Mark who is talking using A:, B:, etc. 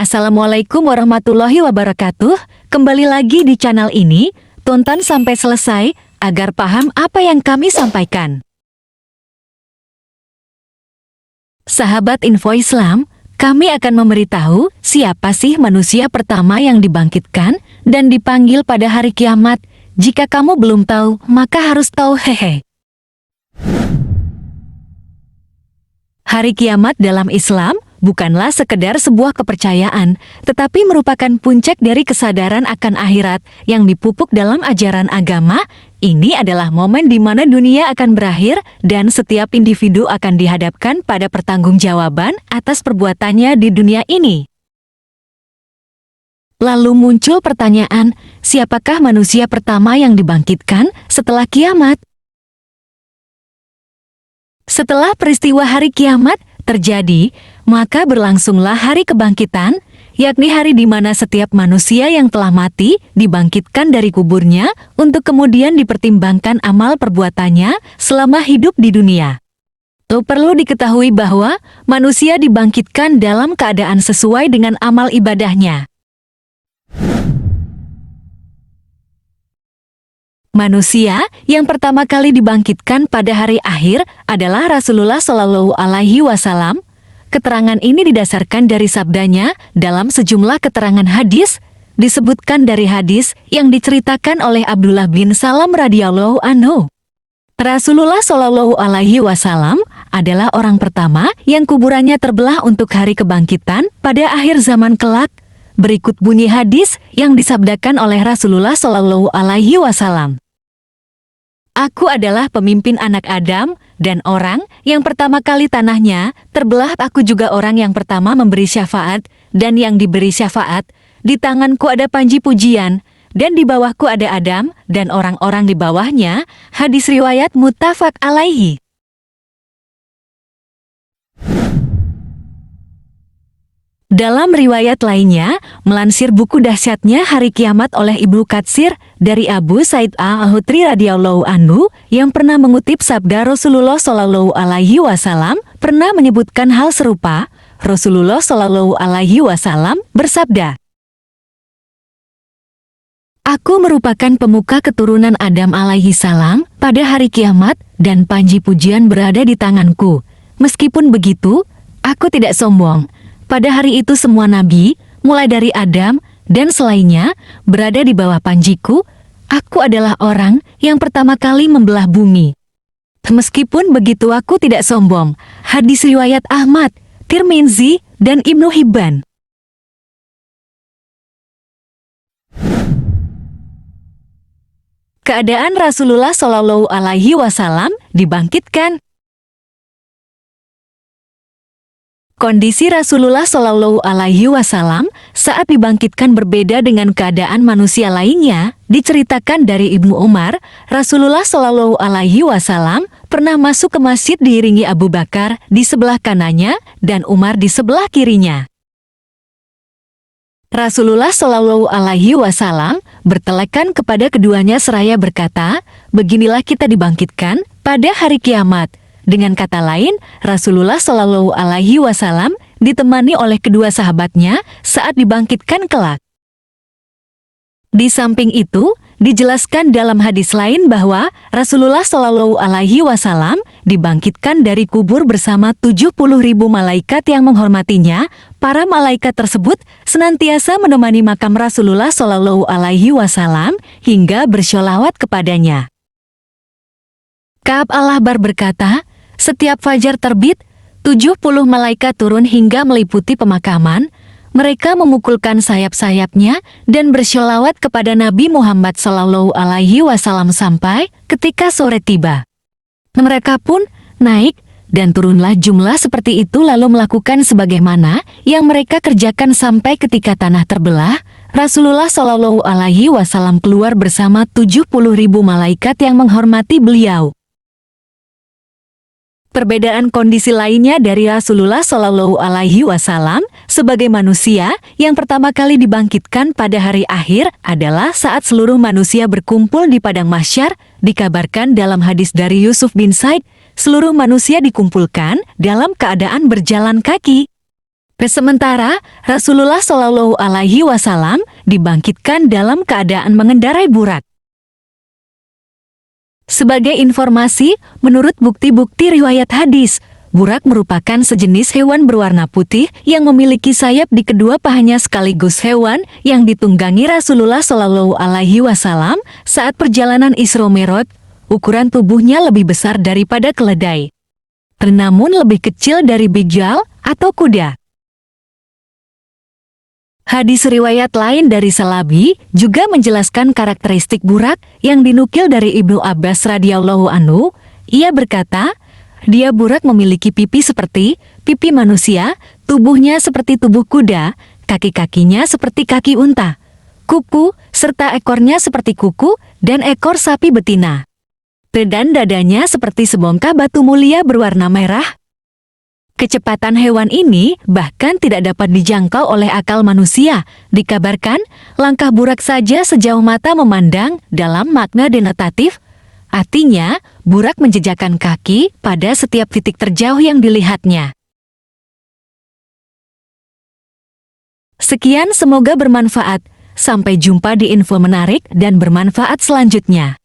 A: Assalamualaikum warahmatullahi wabarakatuh. Kembali lagi di channel ini, tonton sampai selesai agar paham apa yang kami sampaikan. Sahabat Info Islam, kami akan memberitahu siapa sih manusia pertama yang dibangkitkan dan dipanggil pada hari kiamat. Jika kamu belum tahu, maka harus tahu hehe. Hari kiamat dalam Islam bukanlah sekedar sebuah kepercayaan, tetapi merupakan puncak dari kesadaran akan akhirat yang dipupuk dalam ajaran agama. Ini adalah momen di mana dunia akan berakhir dan setiap individu akan dihadapkan pada pertanggungjawaban atas perbuatannya di dunia ini. Lalu muncul pertanyaan, siapakah manusia pertama yang dibangkitkan setelah kiamat? Setelah peristiwa hari kiamat terjadi, maka berlangsunglah hari kebangkitan, yakni hari di mana setiap manusia yang telah mati dibangkitkan dari kuburnya untuk kemudian dipertimbangkan amal perbuatannya selama hidup di dunia. Perlu diketahui bahwa manusia dibangkitkan dalam keadaan sesuai dengan amal ibadahnya. Manusia yang pertama kali dibangkitkan pada hari akhir adalah Rasulullah Shallallahu Alaihi Wasallam. Keterangan ini didasarkan dari sabdanya dalam sejumlah keterangan hadis. Disebutkan dari hadis yang diceritakan oleh Abdullah bin Salam radhiyallahu anhu. Rasulullah Shallallahu Alaihi Wasallam adalah orang pertama yang kuburannya terbelah untuk hari kebangkitan pada akhir zaman kelak. Berikut bunyi hadis yang disabdakan oleh Rasulullah Shallallahu Alaihi Wasallam. Aku adalah pemimpin anak Adam dan orang yang pertama kali tanahnya terbelah. Aku juga orang yang pertama memberi syafaat dan yang diberi syafaat. Di tanganku ada panji pujian dan di bawahku ada Adam dan orang-orang di bawahnya. Hadis riwayat muttafaq alaihi. Dalam riwayat lainnya, melansir buku Dahsyatnya Hari Kiamat oleh Ibnu Katsir dari Abu Sa'id Al-Khudri radhiyallahu anhu yang pernah mengutip sabda Rasulullah Shallallahu Alaihi Wasallam pernah menyebutkan hal serupa. Rasulullah Shallallahu Alaihi Wasallam bersabda, "Aku merupakan pemuka keturunan Adam alaihi salam pada hari kiamat dan panji pujian berada di tanganku. Meskipun begitu, aku tidak sombong. Pada hari itu semua nabi, mulai dari Adam dan selainnya, berada di bawah panjiku. Aku adalah orang yang pertama kali membelah bumi. Meskipun begitu aku tidak sombong." Hadis riwayat Ahmad, Tirmizi, dan Ibnu Hibban. Keadaan Rasulullah Shallallahu Alaihi Wasallam dibangkitkan. Kondisi Rasulullah Shallallahu Alaihi Wasallam saat dibangkitkan berbeda dengan keadaan manusia lainnya. Diceritakan dari Ibnu Umar, Rasulullah Shallallahu Alaihi Wasallam pernah masuk ke masjid diiringi Abu Bakar di sebelah kanannya dan Umar di sebelah kirinya. Rasulullah Shallallahu Alaihi Wasallam bertelekan kepada keduanya seraya berkata, "Beginilah kita dibangkitkan pada hari kiamat." Dengan kata lain, Rasulullah Shallallahu Alaihi Wasallam ditemani oleh kedua sahabatnya saat dibangkitkan kelak. Di samping itu, dijelaskan dalam hadis lain bahwa Rasulullah Shallallahu Alaihi Wasallam dibangkitkan dari kubur bersama 70.000 malaikat yang menghormatinya. Para malaikat tersebut senantiasa menemani makam Rasulullah Shallallahu Alaihi Wasallam hingga bersholawat kepadanya. Ka'ab al-Ahbar berkata, setiap fajar terbit, 70 malaikat turun hingga meliputi pemakaman. Mereka memukulkan sayap-sayapnya dan bersholawat kepada Nabi Muhammad Sallallahu Alaihi Wasallam sampai ketika sore tiba. Mereka pun naik dan turunlah jumlah seperti itu lalu melakukan sebagaimana yang mereka kerjakan sampai ketika tanah terbelah. Rasulullah Sallallahu Alaihi Wasallam keluar bersama 70.000 malaikat yang menghormati beliau. Perbedaan kondisi lainnya dari Rasulullah Shallallahu Alaihi Wasallam sebagai manusia yang pertama kali dibangkitkan pada hari akhir adalah saat seluruh manusia berkumpul di padang mahsyar. Dikabarkan dalam hadis dari Yusuf bin Said, seluruh manusia dikumpulkan dalam keadaan berjalan kaki. Sementara Rasulullah Shallallahu Alaihi Wasallam dibangkitkan dalam keadaan mengendarai burak. Sebagai informasi, menurut bukti-bukti riwayat hadis, burak merupakan sejenis hewan berwarna putih yang memiliki sayap di kedua pahanya sekaligus hewan yang ditunggangi Rasulullah Shallallahu Alaihi Wasallam saat perjalanan Isra Mi'raj. Ukuran tubuhnya lebih besar daripada keledai, namun lebih kecil dari begal atau kuda. Hadis riwayat lain dari Salabi juga menjelaskan karakteristik burak yang dinukil dari Ibnu Abbas radhiyallahu anhu. Ia berkata, dia burak memiliki pipi seperti pipi manusia, tubuhnya seperti tubuh kuda, kaki-kakinya seperti kaki unta, kuku serta ekornya seperti kuku dan ekor sapi betina. Dan dadanya seperti sebongkah batu mulia berwarna merah. Kecepatan hewan ini bahkan tidak dapat dijangkau oleh akal manusia. Dikabarkan, langkah burak saja sejauh mata memandang dalam makna denotatif. Artinya, burak menjejakkan kaki pada setiap titik terjauh yang dilihatnya. Sekian, semoga bermanfaat. Sampai jumpa di info menarik dan bermanfaat selanjutnya.